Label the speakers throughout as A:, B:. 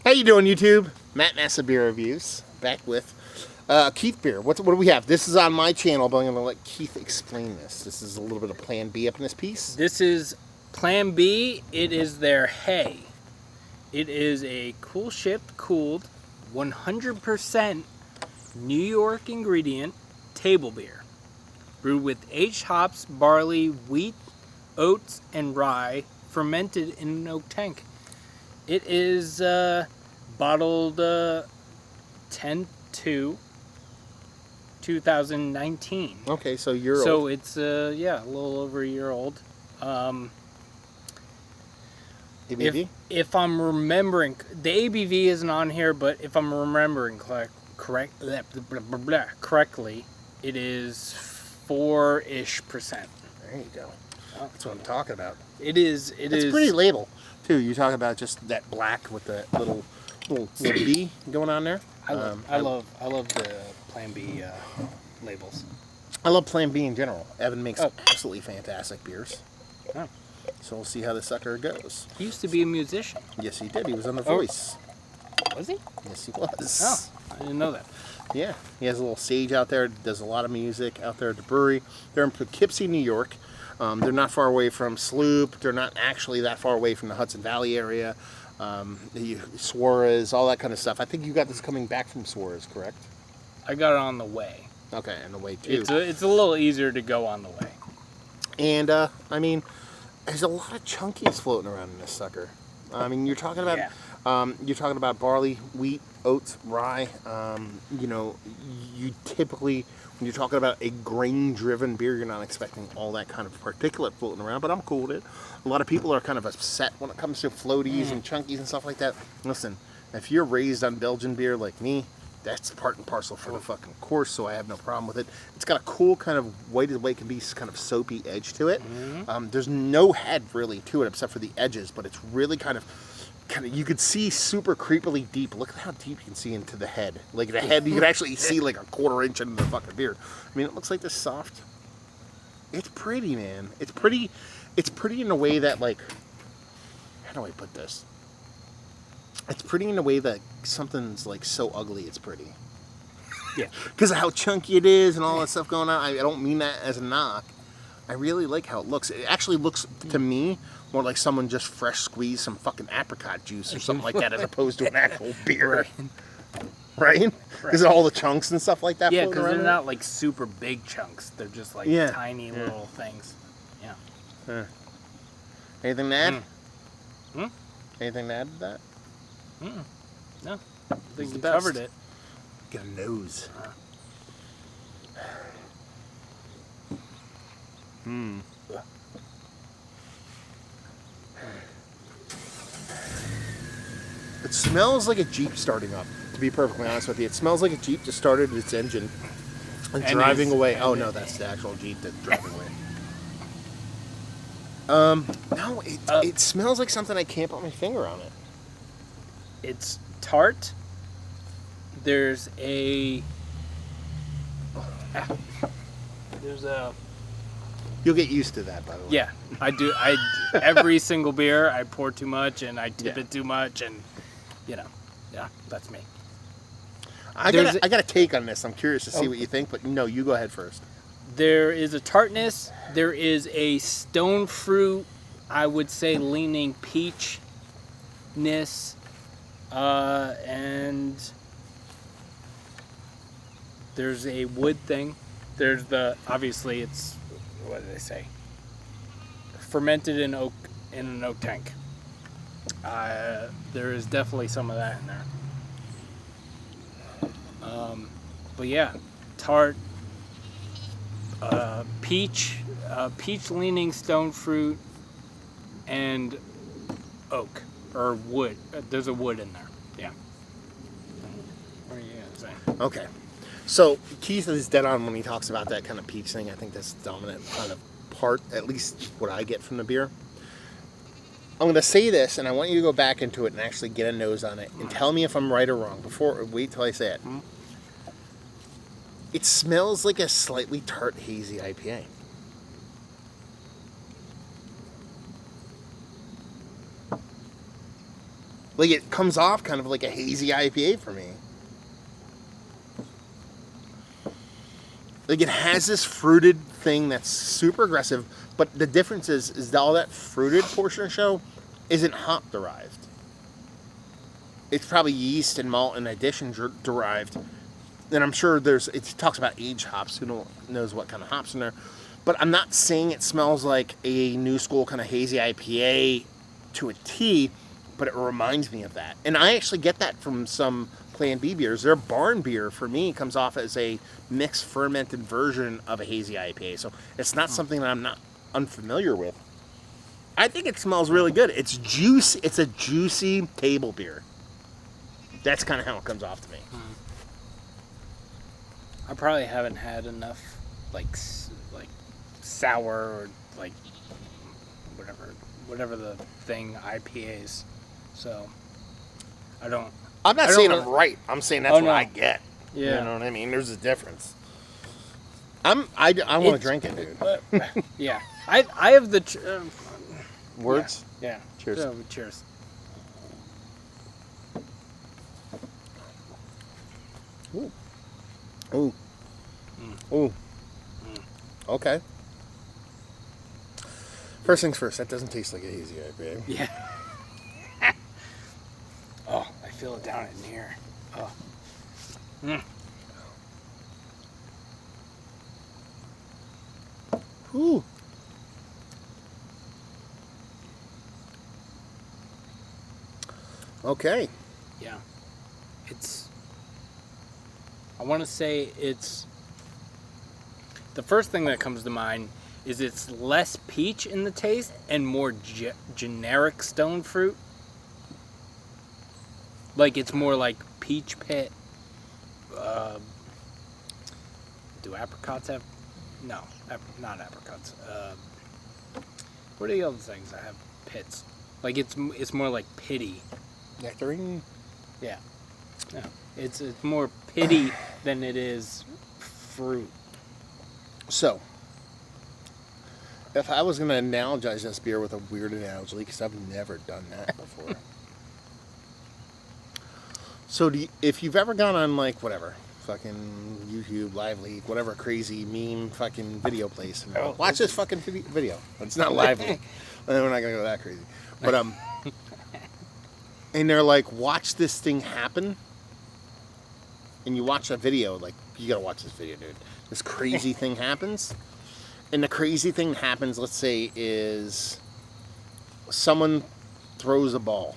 A: How you doing, YouTube? Matt Massa Beer Reviews, back with Keith Beer. What do we have? This is on my channel, but I'm going to let Keith explain this. This is a little bit of Plan B up in this piece.
B: This is Plan B. It is their hay. It is a cool shipped, cooled, 100% New York ingredient table beer. Brewed with H hops, barley, wheat, oats, and rye, fermented in an oak tank. It is bottled 10/2/2019.
A: Okay, so you're old.
B: So it's a little over a year old.
A: ABV?
B: If I'm remembering, the ABV isn't on here, but if I'm remembering correctly, it is 4-ish%.
A: There you go. That's what I'm talking about.
B: It's
A: pretty label, too. You talk about just that black with the little B going on there.
B: I love the Plan B labels.
A: I love Plan B in general. Evan makes absolutely fantastic beers.
B: Oh.
A: So we'll see how this sucker goes.
B: He used to be a musician.
A: Yes, he did. He was on The Voice.
B: Was he?
A: Yes, he was.
B: Oh, I didn't know that.
A: Yeah, he has a little stage out there, does a lot of music out there at the brewery. They're in Poughkeepsie, New York. They're not far away from Sloop. They're not actually that far away from the Hudson Valley area. Suarez, all that kind of stuff. I think you got this coming back from Suarez, correct?
B: I got it on the way.
A: Okay, and the way too.
B: It's a little easier to go on the way.
A: And, I mean, there's a lot of chunkies floating around in this sucker. I mean, you're talking about barley, wheat, oats, rye. You know, you typically, when you're talking about a grain-driven beer, you're not expecting all that kind of particulate floating around, but I'm cool with it. A lot of people are kind of upset when it comes to floaties and chunkies and stuff like that. Listen, if you're raised on Belgian beer like me, that's part and parcel for the fucking course, so I have no problem with it. It's got a cool kind of white as white can be kind of soapy edge to it. There's no head really to it except for the edges, but it's really kind of you could see super creepily deep. Look at how deep you can see into the head. Like the head, you could actually see like a 1/4 inch into the fucking beer. I mean, it looks like this soft. It's pretty, man. It's pretty. It's pretty in a way that, like, how do I put this? It's pretty in a way that something's like so ugly it's pretty.
B: Yeah.
A: Because of how chunky it is and all that stuff going on. I don't mean that as a knock. I really like how it looks. It actually looks, to me, more like someone just fresh squeezed some fucking apricot juice or something like that as opposed to an actual beer. Right? Because of all the chunks and stuff like that.
B: Yeah, because they're not like super big chunks. They're just like tiny little things. Yeah.
A: Anything to add? Anything to add to that?
B: No. I think you covered it.
A: Get a nose. It smells like a Jeep starting up, to be perfectly honest with you. It smells like a Jeep just started its engine and driving away. Oh, no, that's the actual Jeep that's driving away. No, it smells like something I can't put my finger on it.
B: It's tart. There's a...
A: You'll get used to that, by the way.
B: Yeah, I do. Every single beer, I pour too much and I tip it too much, and that's me.
A: I got a take on this. I'm curious to see what you think, but no, you go ahead first.
B: There is a tartness. There is a stone fruit, I would say, leaning peachness, and there's a wood thing. There's obviously it's, what did they say? Fermented in an oak tank. There is definitely some of that in there. But yeah, tart, peach leaning stone fruit, and oak or wood. There's a wood in there. Yeah. What are you gonna say?
A: Okay. So Keith is dead on when he talks about that kind of peach thing. I think that's the dominant kind of part, at least what I get from the beer. I'm going to say this, and I want you to go back into it and actually get a nose on it and tell me if I'm right or wrong. Wait till I say it. It smells like a slightly tart, hazy IPA. Like, it comes off kind of like a hazy IPA for me. Like, it has this fruited thing that's super aggressive, but the difference is that all that fruited portion of the show isn't hop derived. It's probably yeast and malt in addition derived. And I'm sure it talks about aged hops. Who knows what kind of hops in there. But I'm not saying it smells like a new school kind of hazy IPA to a T, but it reminds me of that. And I actually get that from some Plan B beers. Their barn beer, for me, comes off as a mixed fermented version of a hazy IPA. So it's not something that I'm not unfamiliar with. I think it smells really good. It's juicy. It's a juicy table beer. That's kind of how it comes off to me.
B: I probably haven't had enough, like sour or like whatever the thing IPAs. So I don't.
A: I'm not saying I'm right. I'm saying that's what I get.
B: Yeah.
A: You know what I mean? There's a difference. I want to drink it, dude.
B: Yeah. I have the
A: words.
B: Yeah.
A: Cheers.
B: So, cheers.
A: Ooh. Ooh. Ooh. Okay. First things first, that doesn't taste like a hazy IPA.
B: Yeah. Oh, I feel it down in here. Oh.
A: Ooh. Okay.
B: Yeah. I want to say it's... The first thing that comes to mind is it's less peach in the taste and more generic stone fruit. Like, it's more like peach pit. Do apricots have... No, not apricots. What are the other things that have pits? Like, it's more like pitty.
A: Nectarine?
B: Yeah. Yeah. It's more pitty than it is fruit.
A: So, if I was going to analogize this beer with a weird analogy, because I've never done that before. So, if you've ever gone on, like, whatever, fucking YouTube, Live Leak, whatever crazy meme fucking video place, and watch this fucking video. It's not Live Leak. We're not going to go that crazy. But, and they're like, watch this thing happen. And you watch that video, like, you got to watch this video, dude. This crazy thing happens. And the crazy thing happens, let's say, is someone throws a ball.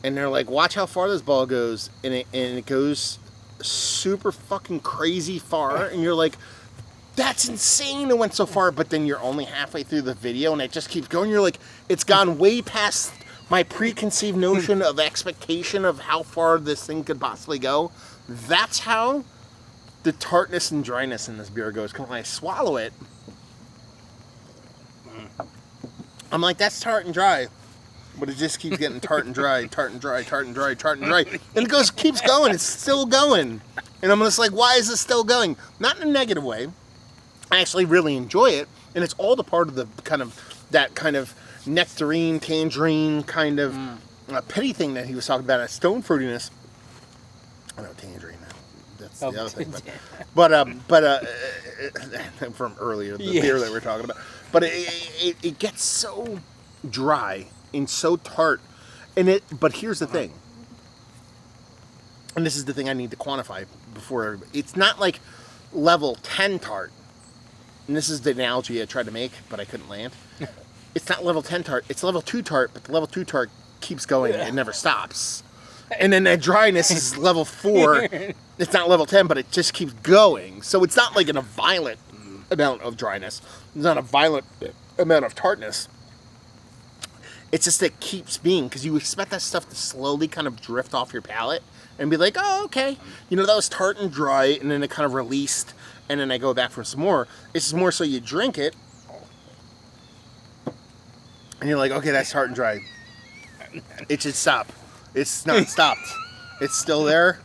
A: And they're like, watch how far this ball goes. And it goes super fucking crazy far. And you're like, that's insane it went so far. But then you're only halfway through the video and it just keeps going. You're like, it's gone way past my preconceived notion of expectation of how far this thing could possibly go. That's how the tartness and dryness in this beer goes. Because when I swallow it, I'm like, that's tart and dry. But it just keeps getting tart and dry, tart and dry, tart and dry, tart and dry. And it keeps going. It's still going. And I'm just like, why is it still going? Not in a negative way. I actually really enjoy it. And it's all the part of the that kind of nectarine, tangerine kind of pitty thing that he was talking about, a stone fruitiness. I know, tangerine. That's the other thing. But from earlier, the beer that we're talking about. But it gets so dry and so tart. But here's the thing. And this is the thing I need to quantify before everybody. It's not like level 10 tart. And this is the analogy I tried to make, but I couldn't land. It's not level 10 tart. It's level 2 tart, but the level 2 tart keeps going. It never stops. And then that dryness is level 4. It's not level 10, but it just keeps going. So it's not like a violent amount of dryness. It's not a violent amount of tartness. It's just that it keeps being, because you expect that stuff to slowly kind of drift off your palate and be like, oh, okay. You know, that was tart and dry, and then it kind of released, and then I go back for some more. It's just more so you drink it, and you're like, okay, that's tart and dry. It should stop. It's not stopped. It's still there.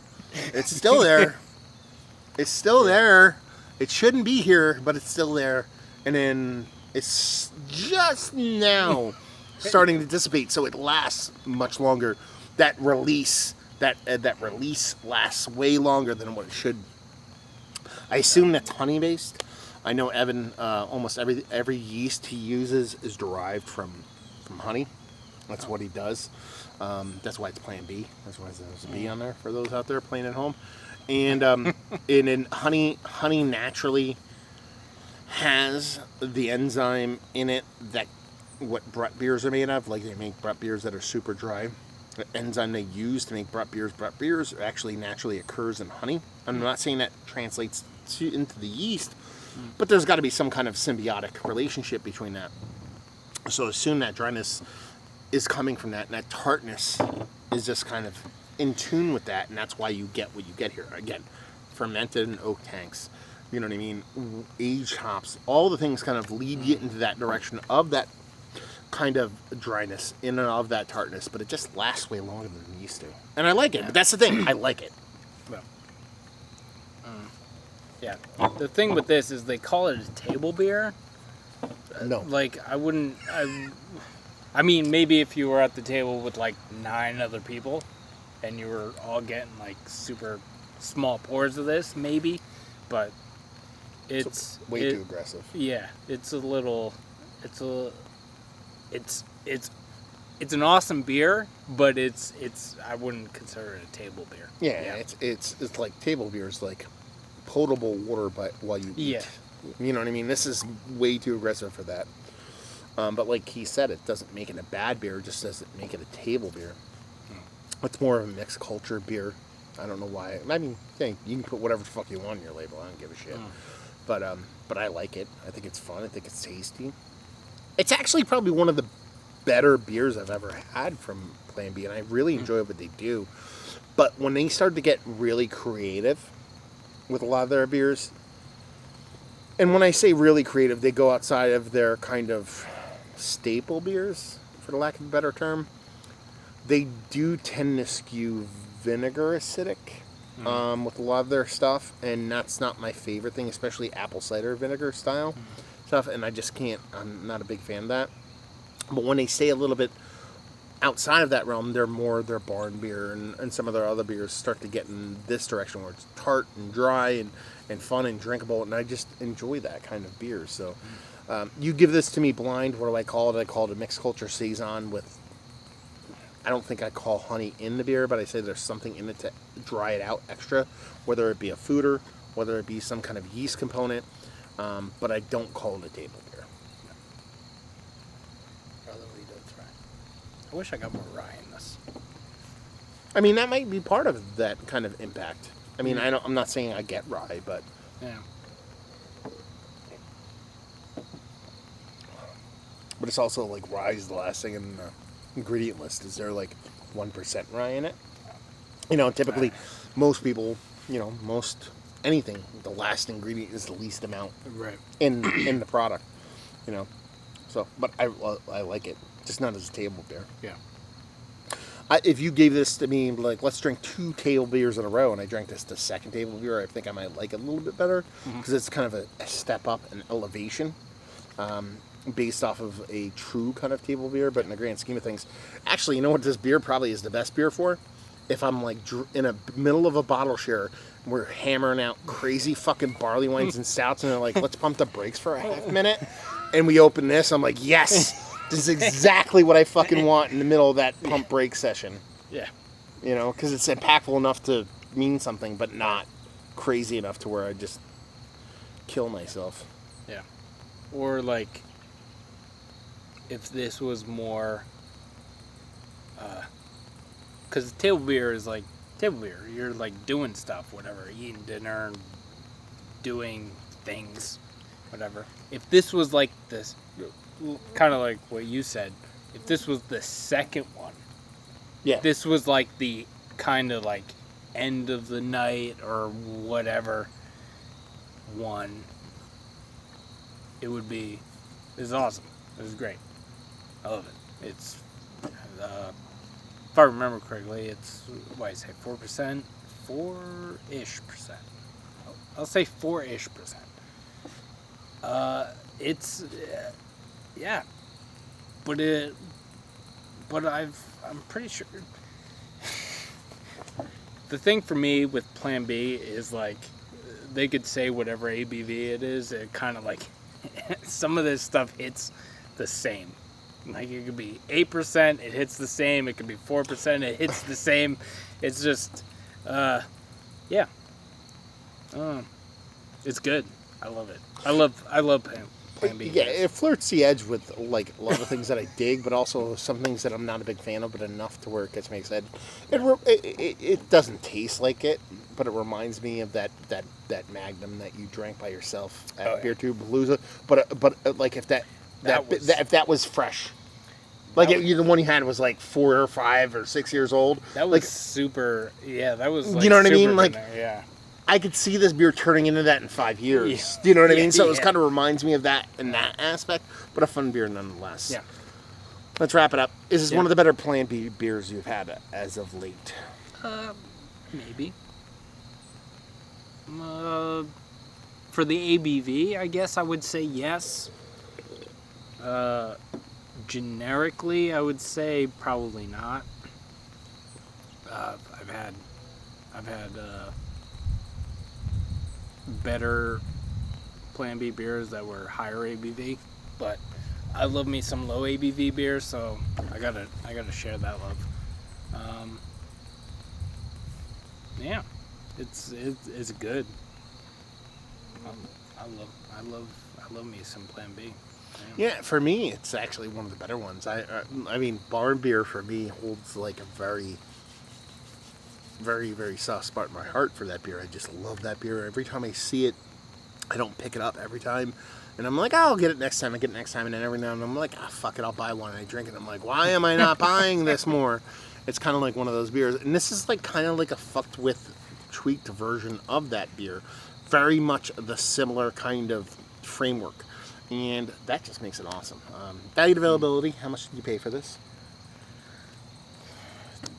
A: It's still there. It's still there. It shouldn't be here, but it's still there. And then it's just now starting to dissipate, so it lasts much longer. That release lasts way longer than what it should. I assume that's honey based. I know Evan, almost every yeast he uses is derived from honey. That's what he does. That's why it's Plan B. That's why there's a B on there for those out there playing at home. And and honey naturally has the enzyme in it that what Brett beers are made of. Like they make Brett beers that are super dry. The enzyme they use to make Brett beers actually naturally occurs in honey. I'm not saying that translates into the yeast, but there's got to be some kind of symbiotic relationship between that. So assume that dryness is coming from that, and that tartness is just kind of in tune with that, and that's why you get what you get here. Again, fermented in oak tanks, you know what I mean? Aged hops, all the things kind of lead you into that direction of that kind of dryness in and of that tartness, but it just lasts way longer than it used to. And I like it, but that's the thing, I like it.
B: Well, yeah. The thing with this is they call it a table beer.
A: No.
B: Like, I mean, maybe if you were at the table with like 9 other people and you were all getting like super small pours of this, maybe, but it's
A: way too aggressive.
B: Yeah, it's an awesome beer, but it's I wouldn't consider it a table beer.
A: Yeah. It's like table beer is like potable water, but while you eat.
B: Yeah.
A: You know what I mean? This is way too aggressive for that. But like he said, it doesn't make it a bad beer. It just doesn't make it a table beer. It's more of a mixed culture beer. I don't know why. I mean, yeah, you can put whatever the fuck you want on your label. I don't give a shit. But I like it. I think it's fun. I think it's tasty. It's actually probably one of the better beers I've ever had from Plan B, and I really enjoy what they do. But when they start to get really creative with a lot of their beers, and when I say really creative, they go outside of their kind of staple beers, for the lack of a better term. They do tend to skew vinegar acidic with a lot of their stuff, and that's not my favorite thing, especially apple cider vinegar style stuff, and I just can't, I'm not a big fan of that. But when they stay a little bit outside of that realm, they're more their barn beer, and some of their other beers start to get in this direction where it's tart and dry and fun and drinkable, and I just enjoy that kind of beer. So you give this to me blind, what do I call it? I call it a mixed culture saison with, I don't think I call honey in the beer, but I say there's something in it to dry it out extra, whether it be a foeder, whether it be some kind of yeast component, but I don't call it a table beer.
B: I wish I got more rye in this.
A: I mean, that might be part of that kind of impact. I mean, I'm not saying I get rye, but
B: yeah.
A: But it's also like rye is the last thing in the ingredient list. Is there like 1% rye in it? You know, typically most people, most anything, the last ingredient is the least amount in the product. So, but I like it, just not as a table beer.
B: Yeah.
A: If you gave this to me, like, let's drink 2 table beers in a row, and I drank this the second table beer, I think I might like it a little bit better, because it's kind of a step up, an elevation, based off of a true kind of table beer, but in the grand scheme of things, actually, you know what this beer probably is the best beer for? If I'm, like, in the middle of a bottle share, and we're hammering out crazy fucking barley wines and stouts, and they're like, let's pump the brakes for a half minute, and we open this, I'm like, yes! This is exactly what I fucking want in the middle of that pump break session.
B: Yeah.
A: Because it's impactful enough to mean something, but not crazy enough to where I just kill myself.
B: Yeah. Or, like, if this was more... Because table beer is like... Table beer. You're, like, doing stuff, whatever. Eating dinner, doing things, whatever. If this was, like, this... kind of like what you said, if this was the second one, this was like the kind of like end of the night or whatever one, it's awesome. It was great. I love it. It's if I remember correctly, it's what I say, 4%, 4-ish%. I'll say 4-ish%. It's yeah, but but I'm pretty sure. The thing for me with Plan B is like, they could say whatever ABV it is. It kind of like, some of this stuff hits the same. Like it could be 8%, it hits the same. It could be 4%, it hits the same. It's just, yeah. It's good. I love it. I love Plan B.
A: Yeah, it flirts the edge with like a lot of things that I dig, but also some things that I'm not a big fan of, but enough to where it gets me excited. It doesn't taste like it, but it reminds me of that Magnum that you drank by yourself at Beer Tube Palooza. But like if that was fresh, like the one you had was like 4 or 5 or 6 years old.
B: That was like, super. Yeah, that was. Like,
A: you know what I mean? Like,
B: yeah.
A: I could see this beer turning into that in 5 years.
B: Yeah.
A: Do you know what I mean? So it kind of reminds me of that in that aspect, but a fun beer nonetheless.
B: Yeah.
A: Let's wrap it up. Is this one of the better Plan B beers you've had as of late?
B: Maybe. For the ABV, I guess I would say yes. Generically, I would say probably not. I've had better Plan B beers that were higher ABV, but I love me some low ABV beers, so I gotta share that love. Yeah, it's good. I love me some Plan B.
A: Yeah, for me, it's actually one of the better ones. I mean, barn beer for me holds like a very, very, very soft spot in my heart for that beer. I just love that beer. Every time I see it, I don't pick it up every time. And I'm like, oh, I'll get it next time. I get it next time. And then every now and then I'm like, fuck it, I'll buy one. And I drink it. I'm like, why am I not buying this more? It's kind of like one of those beers. And this is like kind of like a fucked with, tweaked version of that beer. Very much the similar kind of framework. And that just makes it awesome. Value availability, how much did you pay for this?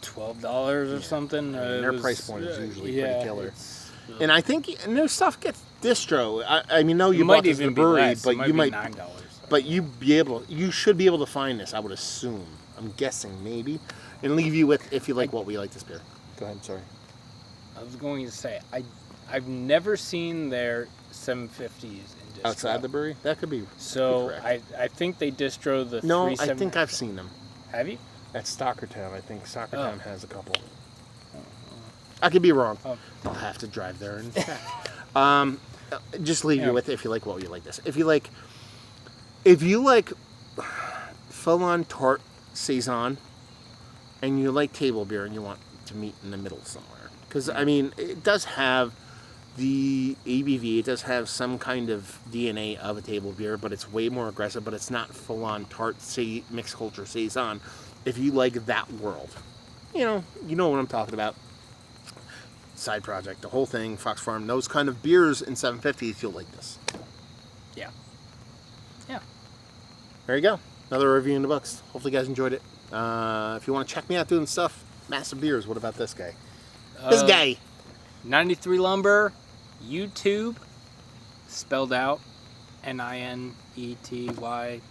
B: $12 or something.
A: I mean, their price point is usually pretty killer. And I think their stuff gets distro. I mean, no, you bought this at the brewery, but you might $9. But you should be able to find this, I would assume. I'm guessing, maybe. And leave you with, if you like what we like this beer. Go ahead, sorry.
B: I was going to say, I've never seen their 750s in distro.
A: Outside the brewery? That could be.
B: So I think they distro the.
A: No, I think I've seen them.
B: Have you?
A: At Stockertown, I think Stockertown has a couple. I could be wrong. I'll have to drive there and check. Just leave you with, if you like what you like this. If you like full-on tart saison, and you like table beer, and you want to meet in the middle somewhere, because I mean, it does have the ABV, it does have some kind of DNA of a table beer, but it's way more aggressive, but it's not full-on tart, mixed culture saison. If you like that world, you know what I'm talking about. Side Project, the whole thing, Fox Farm, those kind of beers in 750s, you'll like this.
B: Yeah.
A: There you go. Another review in the books. Hopefully you guys enjoyed it. If you want to check me out doing stuff, Massive Beers, what about this guy? This guy.
B: 93 Lumber, YouTube, spelled out, NINETY,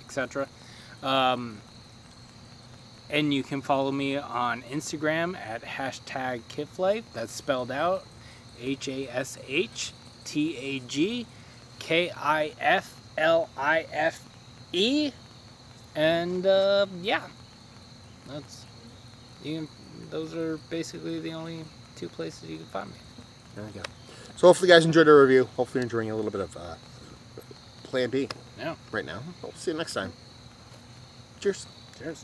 B: etc. And you can follow me on Instagram at #KiffLife. That's spelled out HASHTAGKIFLIFE. And yeah, those are basically the only 2 places you can find me.
A: There we go. So hopefully you guys enjoyed our review. Hopefully you're enjoying a little bit of Plan B.
B: Yeah.
A: Right now. We'll see you next time. Cheers.
B: Cheers.